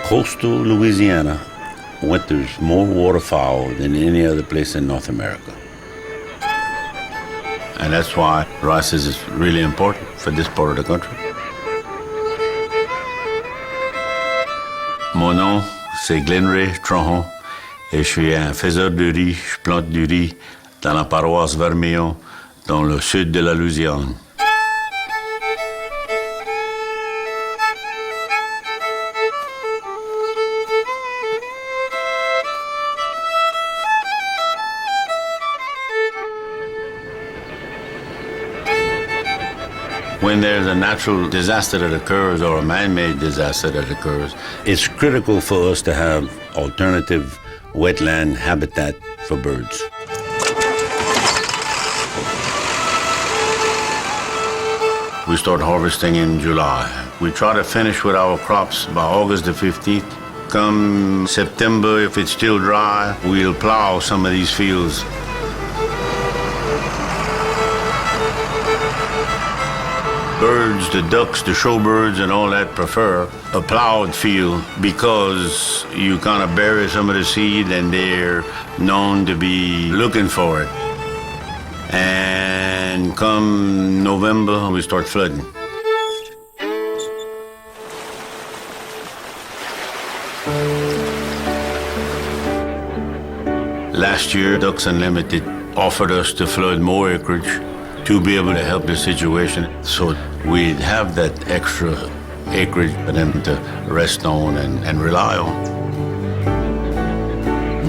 Coastal Louisiana winters more waterfowl than any other place in North America. And that's why rice is really important for this part of the country. Mon nom, c'est Glenray Tronjon, et je suis un faiseur de riz. Je plante du riz dans la paroisse Vermillon, dans le sud de la Louisiane. When there's a natural disaster that occurs or a man-made disaster that occurs, it's critical for us to have alternative wetland habitat for birds. We start harvesting in July. We try to finish with our crops by August the 15th. Come September, if it's still dry, we'll plow some of these fields. Birds, the ducks, the shorebirds, and all that prefer a plowed field because you kind of bury some of the seed and they're known to be looking for it. And come November, we start flooding. Last year, Ducks Unlimited offered us to flood more acreage to be able to help the situation, so we'd have that extra acreage for them to rest on and rely on.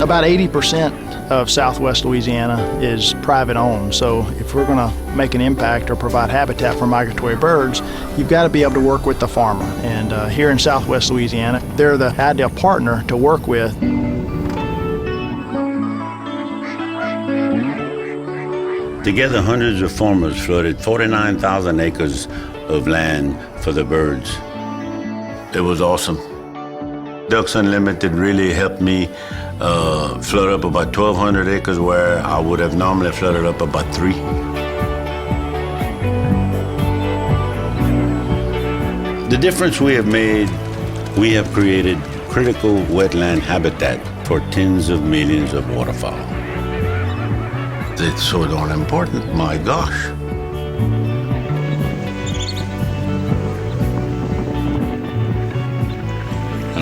About 80% of Southwest Louisiana is private owned, so if we're going to make an impact or provide habitat for migratory birds, you've got to be able to work with the farmer. And here in Southwest Louisiana, they're the ideal partner to work with. Together, hundreds of farmers flooded 49,000 acres of land for the birds. It was awesome. Ducks Unlimited really helped me flood up about 1,200 acres where I would have normally flooded up about 3. The difference we have made, we have created critical wetland habitat for tens of millions of waterfowl. It's so darn important, my gosh.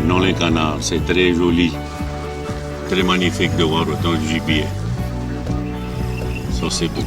Dans les canards, c'est très joli, très magnifique de voir autant de gibier. Ça, c'est beau.